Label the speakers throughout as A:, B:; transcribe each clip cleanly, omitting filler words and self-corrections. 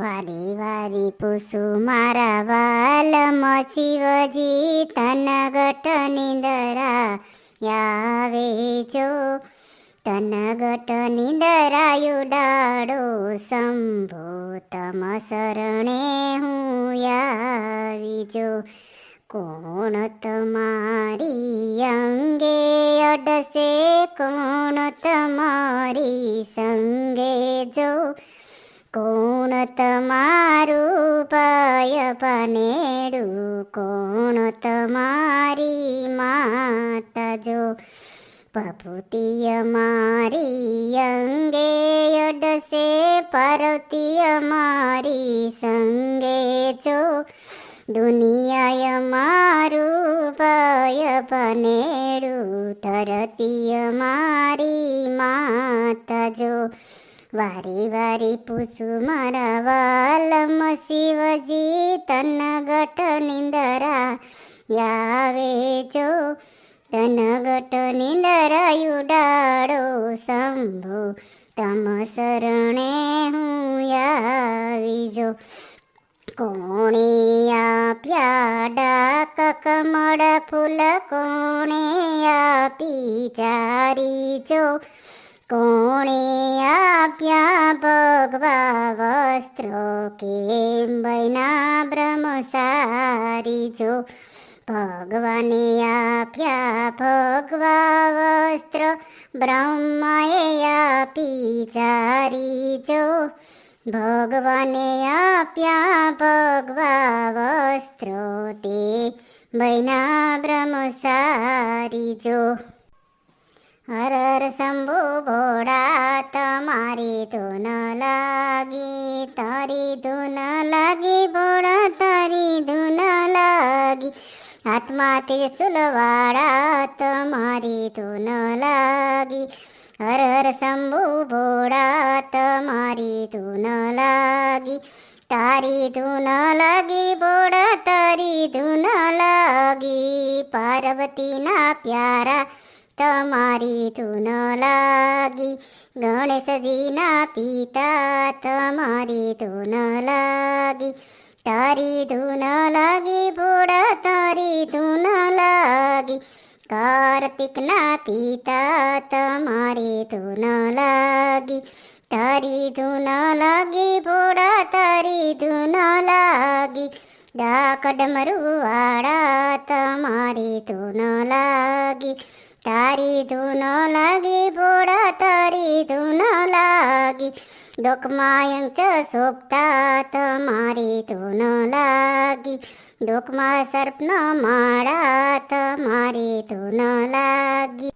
A: વારી વારી પૂછું મારા વાલમાં શિવજી તન ગટ નિંદરા આવે જો તન ગટ નિંદરાયુડાડો શંભો તમ શરણે હું આવી જો કોણ તમારી અંગે અડસે કોણ તમારી સંગે જો કોણ તમારું પાય પનેડું કોણ તમારી માતા જો પપુતિય મારી અંગે અડસે પાર્વતીય મારી સંગે જો દુનિયાય મારું પાય પનેડું ધરતીય મારી માતા જો વારી વારી પૂછું મારા વાલમાં શિવજી તન ગટ નિંદરા આવે જો તન ગટ નિંદરાયુડાડો શંભો તમ શરણે હું આવી જો કોણે આપ્યા ડાક કમળ ફૂલ કોણે આપી ચારી જો કોણે આપ્યા ભગવા વસ્ત્રો કેમ બન્યા બ્રહ્મચારી જો ભગવાને આપ્યા ભગવા વસ્ત્ર બ્રહ્માએ આપી ચારી જો ભગવાને આપ્યા ભગવા વસ્ત્રો તે બન્યા બ્રહ્મચારી જો હર હર શંભુ ભોળા તમારી ધૂન લાગી તારી ધૂન લાગી ભોળા તારી ધૂન લાગી હાથમાં ત્રિશુલવાળા તમારી ધૂન લાગી હર હર શંભુ ભોળા તમારી ધૂન લાગી તારી ધૂન લાગી ભોળા તારી ધૂન લાગી પાર્વતીના પ્યારા તમારી ધૂન લાગી ગણેશજીના પિતા તમારી ધૂન લાગી તારી ધૂન લાગી ભોળા તારી ધૂન લાગી કાર્તિકના પિતા તમારી ધૂન લાગી તારી ધૂન લાગી ભોળા તારી ધૂન લાગી ડાક ડમરુવાળા તમારી ધૂન લાગી તારી ધૂન લાગી ભોળા તારી ધૂન લાગી ડોકમાયંચ શોભતા તમારી ધૂન લાગી ડોકમાં સર્પનો માળા તમારી ધૂન લાગી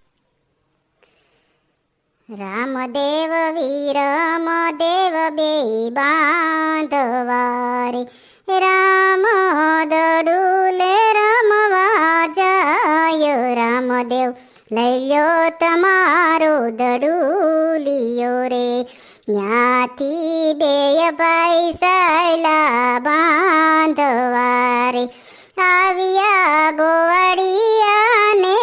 A: રામદેવ વીરમદેવ બે બાંધવારે રામ દડુલે રમવા જાય રામદેવ લઈ લ્યો તમારો દડુલિયો રે ન્યાથી બેય ભાઈ સાયલા બાંધવારે આવ્યા ગોવાળિયાને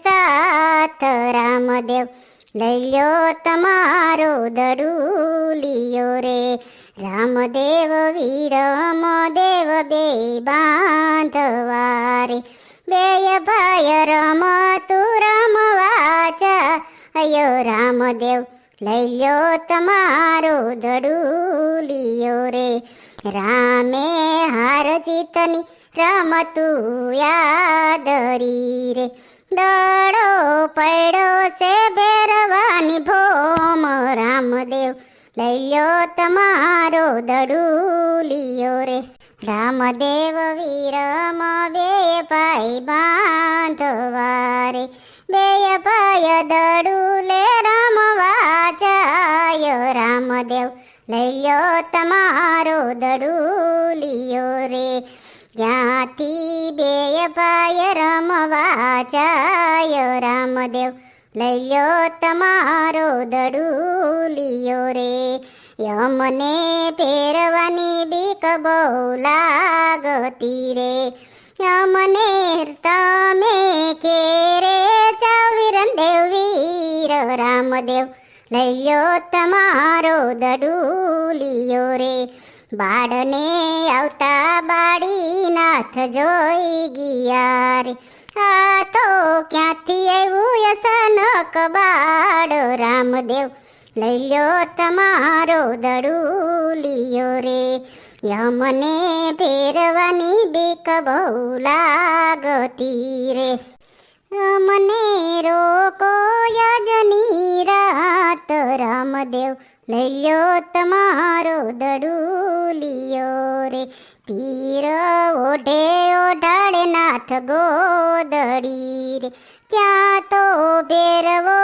A: સાથ રામદેવ લઈ લ્યો તમારો દડુલિયો રે રામદેવ વીરમદેવ બે બાંધવારે બેય ભાઈ રમતું રમવા જાયો રામદેવ લઈ લ્યો તમારો દડુલિયો રે રામે હાર જીતની રમતું યાદરી રે દડો પડ્યો છે ભેરવાની ભોમ રામદેવ લઈ લ્યો તમારો દડુલિયો રે રામદેવ વીરમ બેય ભાઈ બાંધવારે બેય ભાઈ દડુલે રમવા જાય રામદેવ લઈ લ્યો તમારો દડુલિયો રે જ્યાંથી બેય ભાઈ રમવા જાય રામદેવ લઈ લ્યો તમારો દડુલિયો રે યમને પહેરવાની બીક બહુ લાગતી રે યમને તમે કેરે ચાવીરન દેવ વીર રામદેવ લઈ લ્યો તમારો દડુલિયો રે બાળને આવતા બાળીનાથ જોઈ ગયા રે. આ તો ક્યાંથી આવ્યું અચાનક બાળ, રામદેવ લઈ લ્યો તમારો દડુલિયો રે. યમને ફેરવાની બીક બહુ લાગતી રે. મને રોકો યજની રાત, રામદેવ લઈ લ્યો તમારો દડુલિયો રે. પીર ઓઢે ઓઢાડે નાથ ગોદડી રે. ત્યાં તો ભેરવો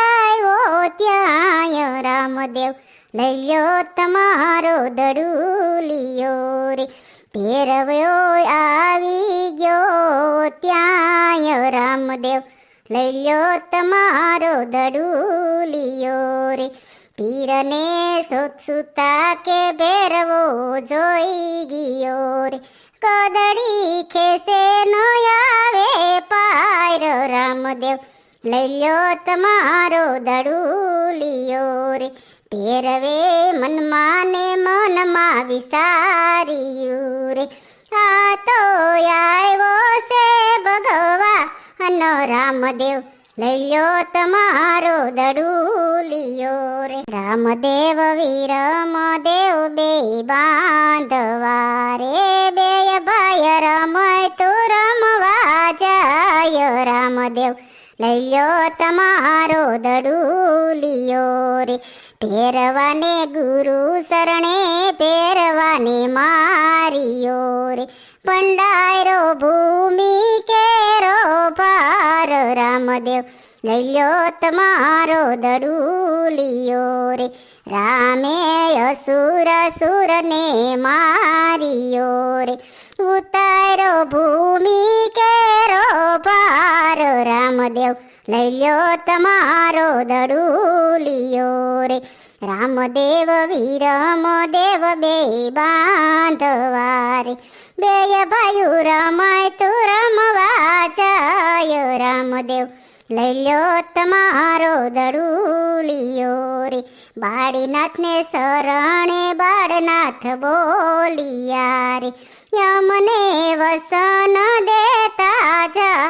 A: આવ્યો ત્યાં, રામદેવ લઈ લ્યો તમારો દડુલિયો રે. ભેરવ્યો આવી ગયો ત્યાં, રામદેવ લઈ લ્યો તમારો દડુલિયો રે. પીરને સુતા કે ભેરવો જોઈ ગયો રે. કદડી ખેસે નો આવે પાર, રામદેવ લઈ લ્યો તમારો દડુલિયો રે. ભેરવે મનમાં ને મનમાં વિચાર્યું રે. આ તો આવ્યો છે ભગવાન, રામદેવ લઈ લ્યો તમારો દડુલિયો રે. રામદેવ વીરમ દેવ બે બાંધવા રે. બે ભાઈ રમય તું રમવા જાય, રામદેવ લઈ લ્યો તમારો દડુલિયો રે. ભેરવાને ગુરુ શરણે ભેરવાને મારિયો રે. પંડાયરો ભૂમિ કેરો પાર, રામદેવ લઈ લ્યો તમારો દડુલિયો રે. રામે અસુર ને મારિયો રે. ઉતારો ભૂમિ કેરો પાર, રામદેવ લઈ લ્યો તમારો દડુલિયો રે. રામદેવ વીરમ દેવ બે બાંધવા રે. બે ભાઈ રમાય તું રમવા જાય, રામદેવ લઈ લ્યો તમારો દડુલિયો રે. બાળીનાથને શરણે બાળનાથ બોલિયા રે. યમને વસન દેતા જા,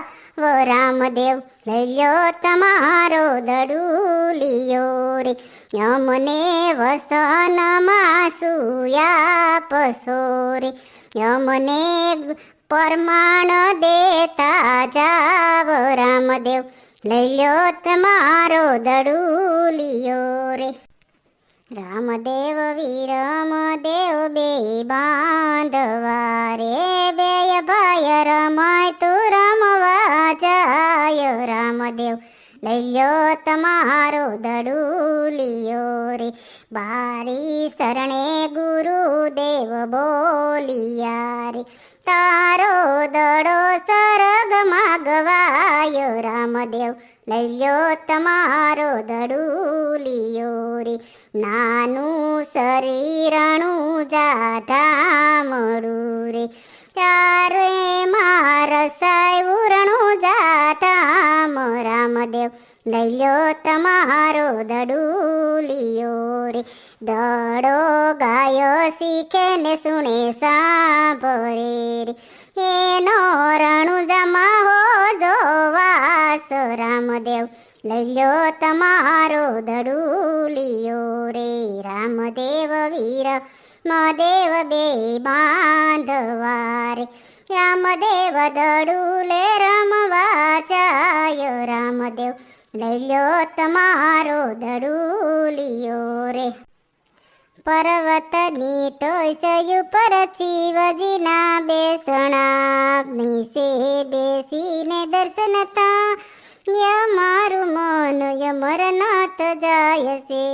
A: રામદેવ લઈ લ્યો તમારો દડુલિયો રે. યમને વસનમાં સુયા પસો રે. યમને પરમાણ દેતા જાવ, રામદેવ લઈ લ્યો તમારો દડુલિયો રે. રામદેવ વીરમ દેવ બે બાંધવા રે. બે ભાઈ રમાય તું રમવા જાય, રામદેવ લઈ લ્યો તમારો દડુલિયો રે. બારી શરણે ગુરુદેવ બોલિયા રે. તારો દડો સરગમાં ગવાયો, રામદેવ લઈ લ્યો તમારો દડુલિયો રે. નાનું શરીરણું જાધામડું રે. ચારે મારસાય ઉરણું જાધામ, રામદેવ લઈ લ્યો તમારો દડુલિયો રે. દડો ગાયો શીખે ને સુણે સાંભળે રે. એનો રણુજામાં હો જોવાસ, રામદેવ લઈ લ્યો તમારો દડુલિયો રે. રામદેવ વીર મદેવ બે બાંધવા રે. રામદેવ દડુલે રમવા જાય, રામદેવ લઈ લ્યો તમારો દડુલિયો રે. પર્વતની ટોચયું પર શિવજીના બેસણા, નીચે બેસીને દર્શન તા મારું મન યમરનાથ જાય છે.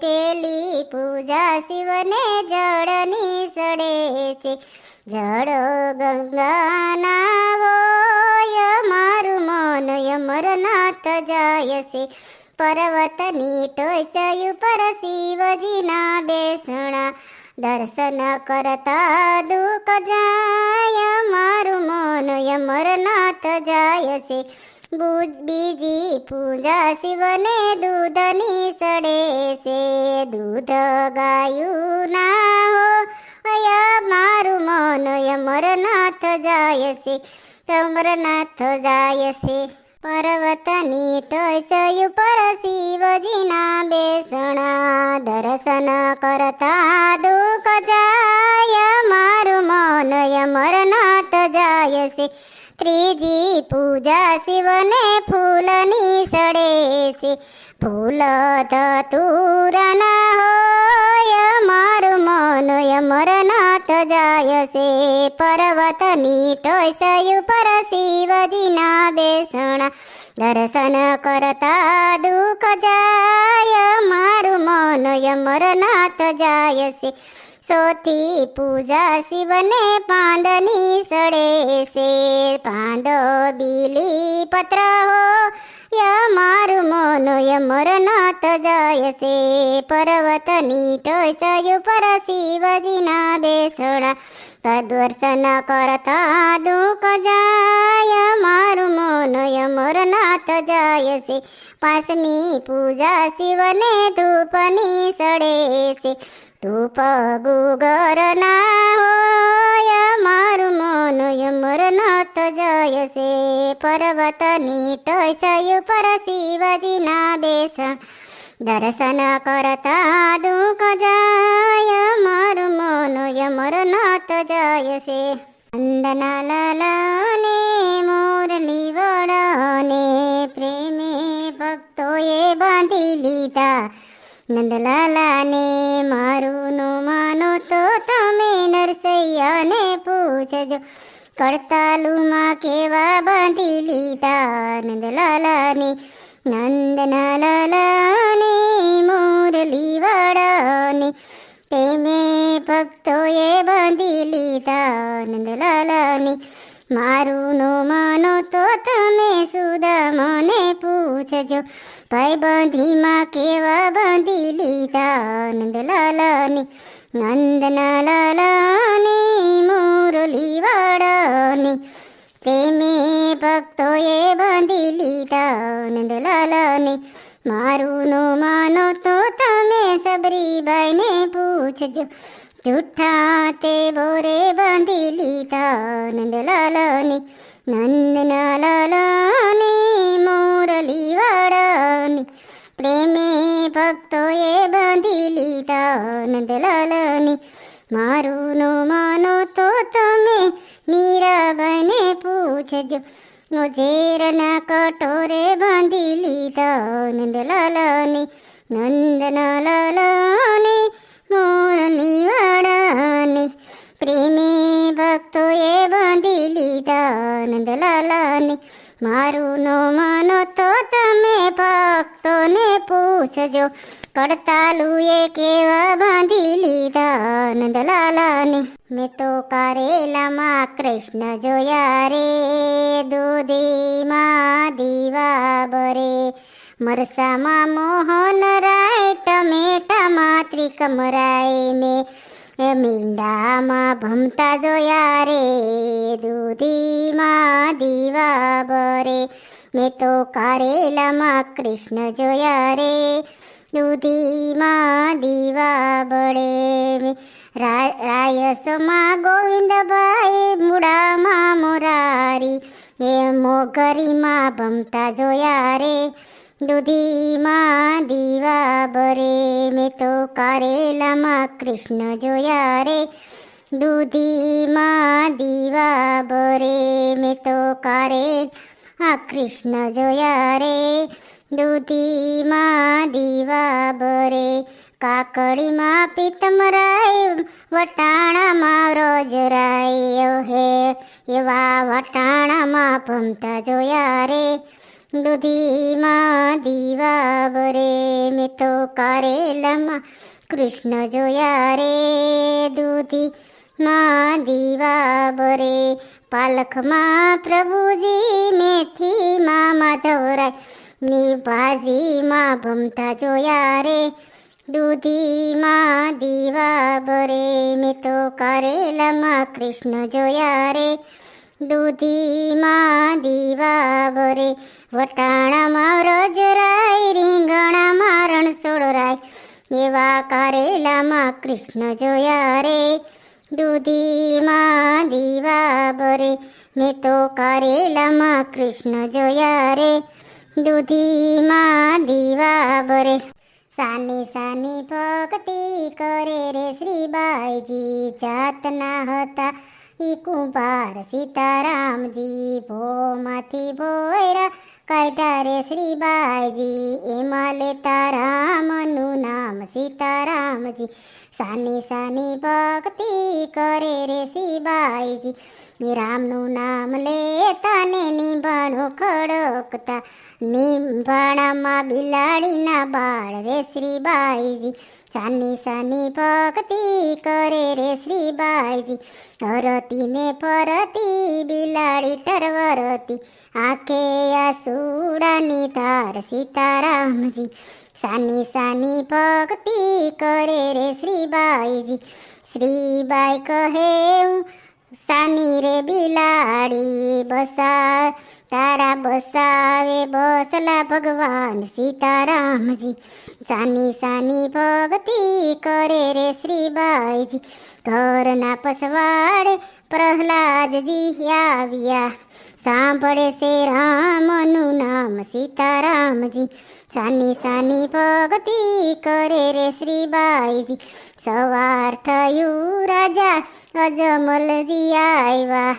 A: પેલી પૂજા શિવને જળની સડે છે. જળ ગંગાના હોય મારું મન યમરનાથ જાય છે. પર્વતની ટોચયું પર શિવજીના બેસણા, દર્શન કરતા દુઃખ જાય મારું મન યમરનાથ જાય છે. બીજી પૂજા શિવને દૂધની સડે છે. દૂધ ગાયું ના અમરનાથ જાય છે. પર્વતની ટોચ ઉપર શિવજીના બેસણા, દર્શન કરતા દુઃખ જાય, મારું મન અમરનાથ જાય છે. ત્રીજી પૂજા શિવને ફૂલની સડે છે, ફૂલ ધતુરના હોય, મારું મન અમરનાથ જાય છે. પર્વતની ટોચ ઉપર શિવજીના બેસણા, દર્શન કરતા દુઃખ જાય, મારું મન અમરનાથ જાય છે. ચોથી પૂજા શિવને પાંદની સડે છે, પાંદો બીલી પત્ર હોય, મારું મન અમરનાથ જાય છે. પર્વતની ટોચ ઉપર શિવજીના બેસણા, દર્શન કરતા દુઃખ જાય, મારું મન અમરનાથ જાય છે. પાંચમી પૂજા શિવને ધૂપની સડે છે, ધૂપ ગુગરના હોય, મારું મન અમરનાથ જાય છે. પર્વતની ટોચ ઉપર શિવજીના બેસણ, દર્શન કરતા દુઃખ જાય, મારું મન અમરનાથ જાય છે. નંદના લાલાને મોરલી વડાને, પ્રેમે ભક્તોએ બાંધી લીધા. નંદલાલાને મારું નો માનો તો તમે નરસૈયાને પૂછજો, કડતાલુમાં કેવા બાંધી લીધા. નંદલાલાને નંદના લાલાને મોરલી વાળાને, તેમે ભક્તોએ બાંધી લીધા. નંદલાલાને મારું નો માનો તો તમે સુદામાને પૂછજો, ભાઈબંધીમાં કેવા બાંધી લીધા. નંદલાલાને નંદના લાલાને મોરલી વાળાને, પ્રેમે ભક્તોએ બાંધી લીધા. નંદલાલાને મારું નો માનો તો તમે સબરીબાઈને પૂછજો, જૂઠા તે બોરે બાંધી લીધા. નંદલાલાને નંદના લાલાને મોરલી વાળાને, પ્રેમે ભક્તોએ બાંધી લીધા. નંદલાલાને મારું નો માનો તો તમે મીરાબાઈને પૂછજો, ઝેરના કટોરે બાંધી લીધા. નંદલાલાને નંદના લાલાને મોરલી વાળાને, પ્રેમે ભક્તોએ બાંધી લીધા. નંદલાલાને મારું નો માનો તો તમે ભક્તોને પૂછજો, કડતાલુએ કેવા બાંધી લીધા. નંદલાલાને મેં તો કારેલામાં કૃષ્ણ જોયા રે, દૂધીમાં દીવા બરે, મરસામાં મોહન રાય, ટમેટામાં ત્રિકમરાય, મેં મીંડામાં ભમતા જોયા રે, દૂધીમાં દીવા બરે. મેં તો કારેલામાં કૃષ્ણ જોયા રે, દૂધીમાં દીવા બળે. રાયસમાં ગોવિંદભાઈ, મૂળામાં મોરારી, એ મોગરીમાં ભમતા જોયા રે, દૂધીમાં દીવા બરે. મેં તો કારેલામાં કૃષ્ણ જોયા રે, દૂધીમાં દીવા બરે. મેં તો કારેલા કૃષ્ણ જોયા રે, દૂધીમાં દીવા બરે. કાકડીમાં પીતમરાય, વટાણામાં રોજરાય, હે એવા વટાણામાં ભમતા જોયા રે, દૂધીમાં દીવા બરે. મેં તો કારેલામાં કૃષ્ણ જોયા રે, દૂધીમાં દીવા બરે. પાલખમાં પ્રભુજી, મેથીમાં માધવરાય, ની ભાજીમાં ભમતા જોયા રે, દૂધીમાં દીવા બરે. મેં તો કારેલામાં કૃષ્ણ જોયા રે, દૂધીમાં દીવા બરે. વટાણામાં રજરાય, રીંગણામાં રણછોડરાય, એવા કારેલામાં કૃષ્ણ જોયા રે, દૂધીમાં દીવા બરે, મેં તો કારેલામાં કૃષ્ણ જોયા રે. દૂધીમાં દીવા બરે. સાની સાની ભક્તિ કરે રે શ્રીબાઈજી, જાતના હતા ઈ કુંભાર સીતારામજી. ભોમાંથી ભોયરા કાઢ્યા રે શ્રીબાઈજી, એમાં લેતા રામનું નામ સીતારામજી. સાની સાની ભક્તિ કરે રે શ્રીબાઈજી, રામનું નામ લેતા ને નિંભાણો ખડકતા, નિંભાણામાં બિલાડીના બાળ રે શ્રીબાઈજી. સાની સાની ભક્તિ કરે રે શ્રીબાઈજી, હરતી ને ફરતી બિલાડી ટરવરતી, આંખે આસુડાની ધાર સીતારામજી. સાની સાની ભક્તિ કરે રે શ્રીબાઈજી, શ્રીબાઈ કહે સાની રે બિલાડી, બસા તારા બસાવે બસલા ભગવાન સીતારામજી. સાની સાની ભક્તિ કરે રે શ્રીબાઈજી, ઘરના પસવાડે પ્રહલાદજી આવ્યા, સાંભળે છે રામનું નામ સીતારામજી. સાની સાની ભક્તિ કરે રે શ્રીબાઈજી, સવાર થયું રાજા અજમલજી આવ્યા,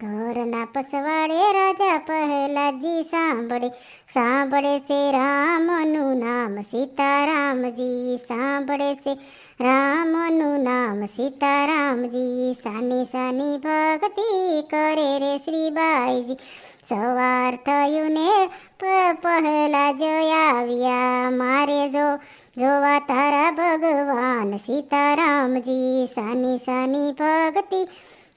A: ઘરના પસવાડે રાજા પ્રહલાદજી સાંભળે છે રામનું નામ સીતારામજી. સાંભળે છે રામનું નામ સીતારામજી. સાની સાની ભક્તિ કરે રે શ્રીબાઈજી, સવાર થયું ને પ્રહલાદ આવ્યા, મારે જોવા તારા ભગવાન સીતારામજી. સાની સાની ભક્તિ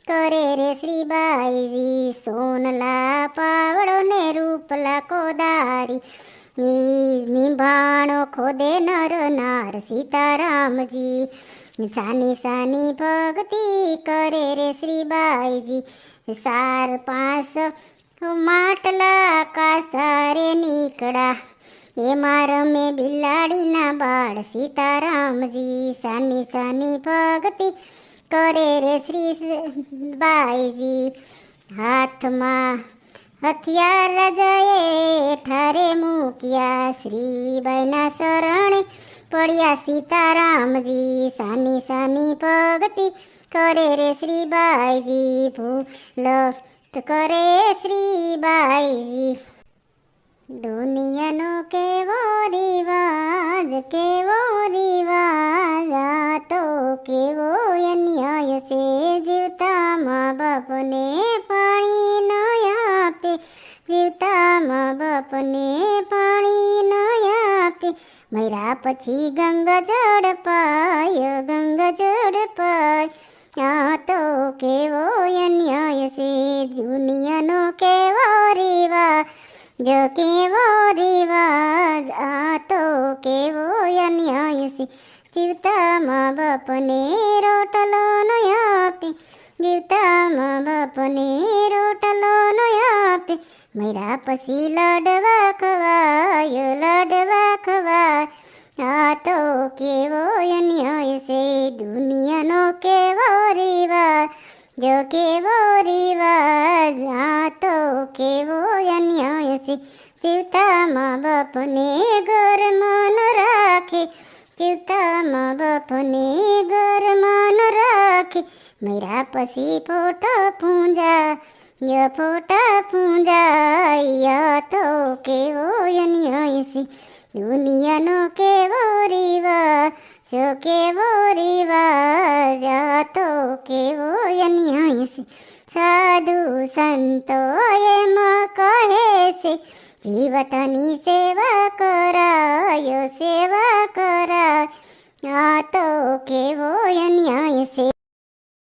A: કરે રે શ્રીબાઈજી, સોનલા પાવડો ને રૂપલા કોદારી, નિંભાણો ખોદે નર નાર સીતારામજી. સાની સાની ભક્તિ કરે રે શ્રીબાઈજી, 4-5 માટલા કાસારે નીકળા, એમાં રમે બિલાડીના બાળ સીતારામજી. સાની સાની ભક્તિ કરે રે શ્રીબાઈજી, હાથમાં હથિયાર રાજાએ ઠારે મૂક્યા, શ્રીબાઈના શરણે પડ્યા સીતારામજી. સાની સાની ભક્તિ કરે રે શ્રીબાઈજી, ભૂલ કરે શ્રીબાઈજી. દુનિયાનો કેવો રિવાજ, આ તો કેવો અન્યાય છે, જીવતા મા બાપને પાણી ન આપે, જીવતા મા બાપને પાણી ન આપે, મર્યા પછી ગંગા જળ પાય, આ તો કેવો અન્યાય છે, દુનિયાનો કેવો રિવાજ, આ તો કેવો અન્યાય છે, જીવતા મા બાપને રોટલો ન આપે, જીવતા મા બાપને રોટલો ન આપે, મર્યા પછી લડવા ખવાય, આ તો કેવો અન્યાય છે, દુનિયાનો કેવો રિવાજ, આ તો કેવો અન્યાય છે, જીવતા મા બાપને ઘરમાં ન રાખે, જીવતા મા બાપને ઘરમાં ન રાખે, મર્યા પછી ફોટા પૂંજાય, તો કેવો અન્યાય છે, દુનિયાનો કેવો રિવાજ, આ તો કેવો અન્યાય છે, સાધુ સંતો એમ કહે છે, જીવતની સેવા કરાય, આ તો કેવો અન્યાય છે.